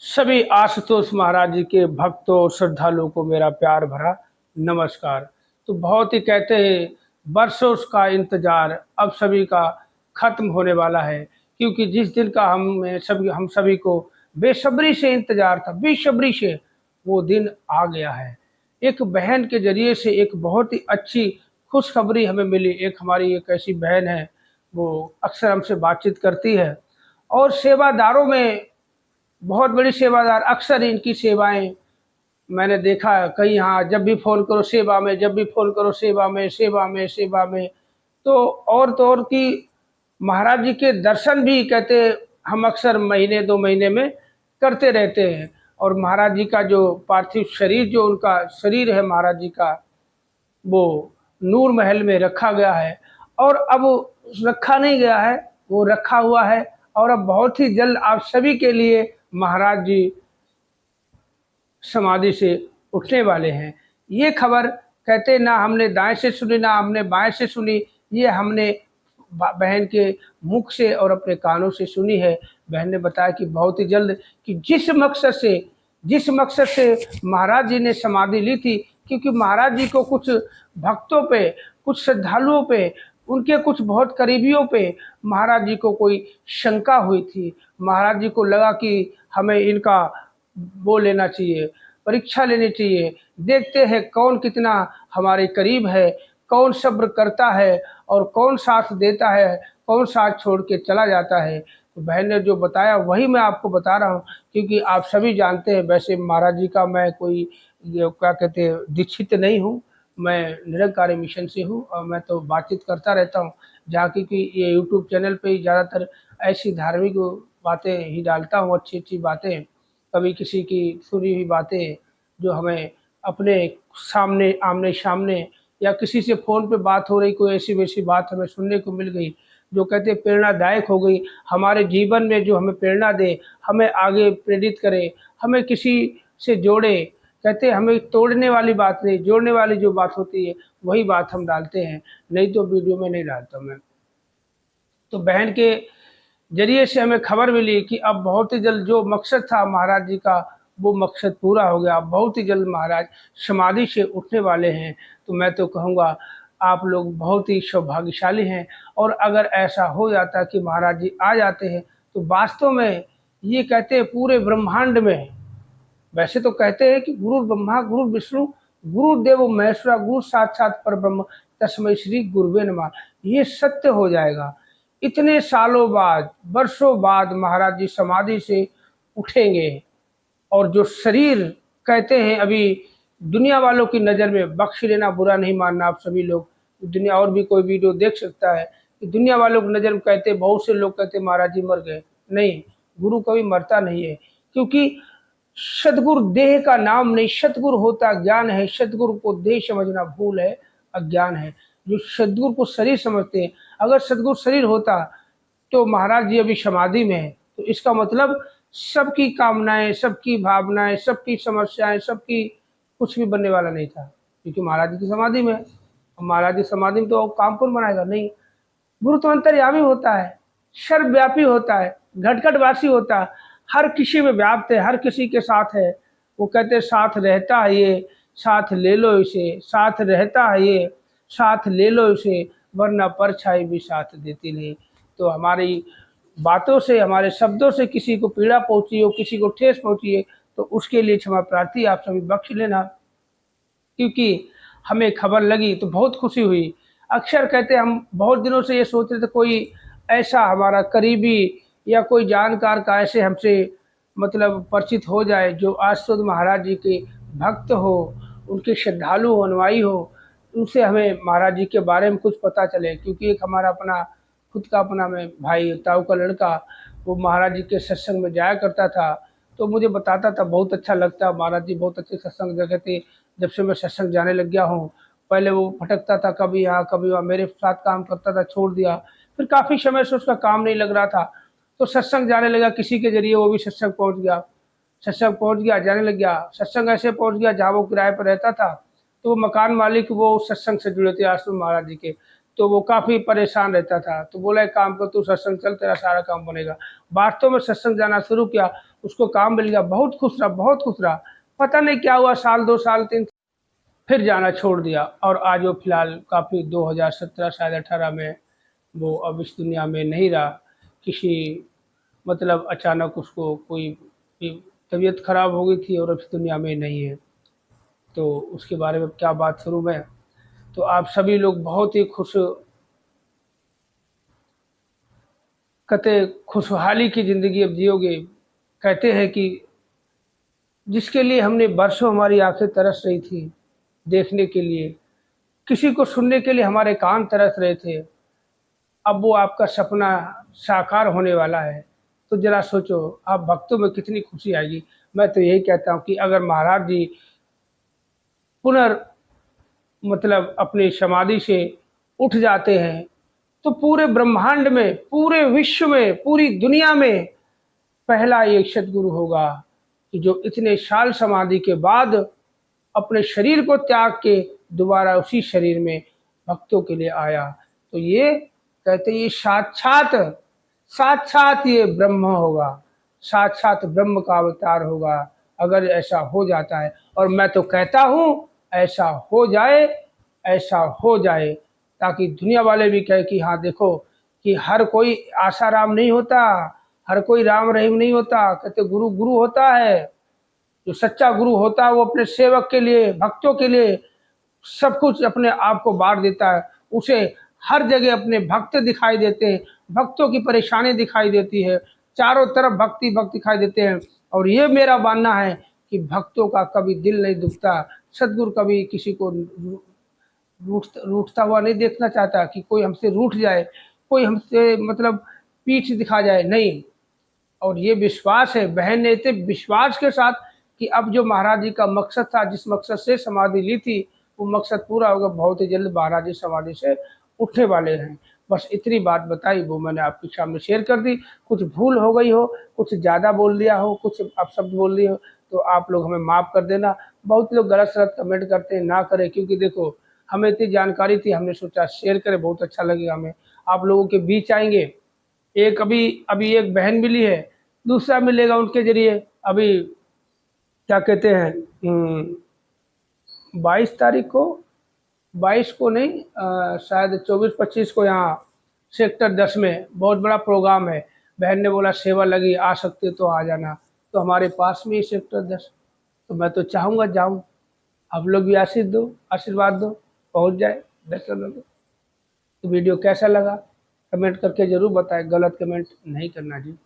सभी आशुतोष महाराज जी के भक्तों और श्रद्धालुओं को मेरा प्यार भरा नमस्कार। तो बहुत ही कहते हैं बरसों का इंतजार अब सभी का खत्म होने वाला है, क्योंकि जिस दिन का हम सभी को बेसब्री से इंतजार था, बेसब्री से वो दिन आ गया है। एक बहन के जरिए से एक बहुत ही अच्छी खुशखबरी हमें मिली। एक हमारी एक ऐसी बहन है, वो अक्सर हमसे बातचीत करती है और सेवादारों में बहुत बड़ी सेवादार। अक्सर इनकी सेवाएं मैंने देखा है कई, यहाँ जब भी फ़ोन करो सेवा में, जब भी फ़ोन करो सेवा में, सेवा में, सेवा में। तो और कि महाराज जी के दर्शन भी कहते हम अक्सर महीने 2 महीने में करते रहते हैं। और महाराज जी का जो पार्थिव शरीर, जो उनका शरीर है महाराज जी का, वो नूर महल में रखा गया है। और अब रखा नहीं गया है, वो रखा हुआ है। और अब बहुत ही जल्द आप सभी के लिए महाराज जी समाधि से उठने वाले हैं। ये खबर कहते ना हमने दाएं से सुनी ना हमने बाएं से सुनी, ये हमने बहन के मुख से और अपने कानों से सुनी है। बहन ने बताया कि बहुत ही जल्द, कि जिस मकसद से महाराज जी ने समाधि ली थी, क्योंकि महाराज जी को कुछ भक्तों पे, कुछ श्रद्धालुओं पे, उनके कुछ बहुत करीबियों पे महाराज जी को कोई शंका हुई थी। महाराज जी को लगा कि हमें इनका वो लेना चाहिए, परीक्षा लेनी चाहिए। देखते हैं कौन कितना हमारे करीब है, कौन सब्र करता है और कौन साथ देता है, कौन साथ छोड़ के चला जाता है। तो बहन ने जो बताया वही मैं आपको बता रहा हूँ, क्योंकि आप सभी जानते हैं वैसे महाराज जी का मैं कोई ये क्या कहते हैं दीक्षित नहीं हूँ। मैं निरंकारी मिशन से हूँ और मैं तो बातचीत करता रहता हूँ, जहाँ की ये यूट्यूब चैनल पे ही ज़्यादातर ऐसी धार्मिक बातें ही डालता हूँ, अच्छी अच्छी बातें, कभी किसी की सुनी हुई बातें जो हमें अपने सामने आमने सामने, या किसी से फ़ोन पे बात हो रही, कोई ऐसी वैसी बात हमें सुनने को मिल गई जो कहते हैं प्रेरणादायक हो गई हमारे जीवन में, जो हमें प्रेरणा दे, हमें आगे प्रेरित करे, हमें किसी से जोड़े। कहते हैं हमें तोड़ने वाली बात नहीं, जोड़ने वाली जो बात होती है वही बात हम डालते हैं, नहीं तो वीडियो में नहीं डालता मैं। तो बहन के जरिए से हमें खबर मिली कि अब बहुत ही जल्द जो मकसद था महाराज जी का, वो मकसद पूरा हो गया। अब बहुत ही जल्द महाराज समाधि से उठने वाले हैं। तो मैं तो कहूँगा आप लोग बहुत ही सौभाग्यशाली हैं। और अगर ऐसा हो जाता कि महाराज जी आ जाते हैं, तो वास्तव में ये कहते हैं पूरे ब्रह्मांड में, वैसे तो कहते हैं कि गुरु ब्रह्मा गुरु विष्णु गुरु देवो महेश्वरा गुरु साक्षात परब्रह्म तस्मै श्री गुरुवे नमः, ये सत्य हो जाएगा। इतने सालों बाद, वर्षों बाद महाराज जी समाधि से उठेंगे। और जो शरीर कहते हैं अभी दुनिया वालों की नज़र में, बख्श लेना बुरा नहीं मानना आप सभी लोग, दुनिया और भी कोई वीडियो देख सकता है कि दुनिया वालों की नज़र में कहते, बहुत से लोग कहते महाराज जी मर गए। नहीं, गुरु कभी मरता नहीं है, क्योंकि सतगुरु देह का नाम नहीं, सतगुरु होता ज्ञान है। सतगुरु को देह समझना भूल है, अज्ञान है। जो सतगुरु को शरीर समझते हैं, अगर सतगुरु शरीर होता तो महाराज जी अभी समाधि में है। तो इसका मतलब सबकी कामनाएं, सबकी भावनाएं, सबकी समस्याएं, सबकी कुछ भी बनने वाला नहीं था, क्योंकि महाराज जी की समाधि में है। महाराज जी समाधि में तो काम कौन बनाएगा? नहीं, गुरु तो अंतर्यामी होता है, सर्वव्यापी होता है, घटघटवासी होता है, हर किसी में व्याप्त है, हर किसी के साथ है। वो कहते साथ रहता है ये, साथ ले लो इसे, साथ रहता है ये, साथ ले लो इसे, वरना परछाई भी साथ देती नहीं। तो हमारी बातों से, हमारे शब्दों से किसी को पीड़ा पहुंची हो, किसी को ठेस पहुंची है, तो उसके लिए क्षमा प्रार्थी आप सभी बख्श लेना। क्योंकि हमें खबर लगी तो बहुत खुशी हुई। अक्सर कहते हम बहुत दिनों से ये सोच रहे थे कोई ऐसा हमारा करीबी या कोई जानकार का ऐसे हमसे मतलब परिचित हो जाए, जो आशुतोष महाराज जी के भक्त हो, उनके श्रद्धालु हो, अनुयायी हो, उनसे हमें महाराज जी के बारे में कुछ पता चले। क्योंकि एक हमारा अपना खुद का अपना में भाई ताऊ का लड़का, वो महाराज जी के सत्संग में जाया करता था, तो मुझे बताता था, बहुत अच्छा लगता। महाराज जी बहुत अच्छे सत्संग जगह थे। जब से मैं सत्संग जाने लग गया हूँ, पहले वो भटकता था, कभी यहाँ कभी वहाँ, मेरे साथ काम करता था, छोड़ दिया, फिर काफ़ी समय से उसका काम नहीं लग रहा था, तो सत्संग जाने लगा, किसी के जरिए वो भी सत्संग पहुँच गया। सत्संग पहुँच गया, जाने लग गया। सत्संग ऐसे पहुँच गया जहाँ वो किराए पर रहता था, तो वो मकान मालिक वो सत्संग से जुड़े थे आश्रम महाराज जी के, तो वो काफ़ी परेशान रहता था। तो बोला एक काम कर, तू सत्संग चल, तेरा सारा काम बनेगा। वास्तव में सत्संग जाना शुरू किया, उसको काम मिल गया, बहुत खुश रहा, बहुत खुश रहा। पता नहीं क्या हुआ, साल 2 साल 3 फिर जाना छोड़ दिया, और आज वो फिलहाल काफ़ी 2017 शायद 18 में वो अब इस दुनिया में नहीं रहा। किसी मतलब अचानक उसको कोई तबीयत खराब हो गई थी और अब इस दुनिया में नहीं है। तो उसके बारे में क्या बात करूँ मैं। तो आप सभी लोग बहुत ही कहते खुशहाली की ज़िंदगी अब जियोगे। कहते हैं कि जिसके लिए हमने बरसों हमारी आंखें तरस रही थी देखने के लिए, किसी को सुनने के लिए हमारे कान तरस रहे थे, अब वो आपका सपना साकार होने वाला है। तो ज़रा सोचो, आप भक्तों में कितनी खुशी आएगी। मैं तो यही कहता हूँ कि अगर महाराज जी पुनर् मतलब अपनी समाधि से उठ जाते हैं, तो पूरे ब्रह्मांड में, पूरे विश्व में, पूरी दुनिया में पहला ये सदगुरु होगा कि जो इतने साल समाधि के बाद अपने शरीर को त्याग के दोबारा उसी शरीर में भक्तों के लिए आया। तो ये कहते ये साक्षात साक्षात ये ब्रह्म होगा, साक्षात ब्रह्म का अवतार होगा अगर ऐसा हो जाता है। और मैं तो कहता हूँ ऐसा हो जाए, ऐसा हो जाए, ताकि दुनिया वाले भी कहे कि हाँ देखो कि हर कोई आसाराम नहीं होता, हर कोई राम रहीम नहीं होता। कहते गुरु गुरु होता है, जो सच्चा गुरु होता है वो अपने सेवक के लिए, भक्तों के लिए सब कुछ अपने आप को बांट देता है। उसे हर जगह अपने भक्त दिखाई देते हैं, भक्तों की परेशानी दिखाई देती है, चारों तरफ भक्ति भक्त दिखाई देते हैं। और ये मेरा मानना है कि भक्तों का कभी दिल नहीं दुखता। सदगुरु कभी किसी को रूठता हुआ नहीं देखना चाहता कि कोई हमसे रूठ जाए, कोई हमसे मतलब पीठ दिखा जाए, नहीं। और ये विश्वास है, बहन ने इतने विश्वास के साथ कि अब जो महाराज जी का मकसद था, जिस मकसद से समाधि ली थी, वो मकसद पूरा होगा। बहुत ही जल्द महाराज जी समाधि से उठने वाले हैं। बस इतनी बात बताई, वो मैंने आपके सामने शेयर कर दी। कुछ भूल हो गई हो, कुछ ज़्यादा बोल दिया हो, कुछ अपशब्द बोल दिए हो, तो आप लोग हमें माफ़ कर देना। बहुत लोग गलत सलत कमेंट करते हैं, ना करें, क्योंकि देखो हमें इतनी जानकारी थी, हमने सोचा शेयर करें, बहुत अच्छा लगेगा हमें। आप लोगों के बीच आएंगे, एक अभी अभी एक बहन मिली है, दूसरा मिलेगा उनके जरिए। अभी क्या कहते हैं 22 तारीख को, 22 को नहीं, शायद 24-25 को यहाँ सेक्टर 10 में बहुत बड़ा प्रोग्राम है। बहन ने बोला सेवा लगी, आ सकते तो आ जाना। तो हमारे पास में ही सेक्टर 10, तो मैं तो चाहूँगा जाऊँ। आप लोग भी आशीर्वाद दो, पहुँच जाए, दर्शन हो। तो वीडियो कैसा लगा कमेंट करके ज़रूर बताएं, गलत कमेंट नहीं करना जी।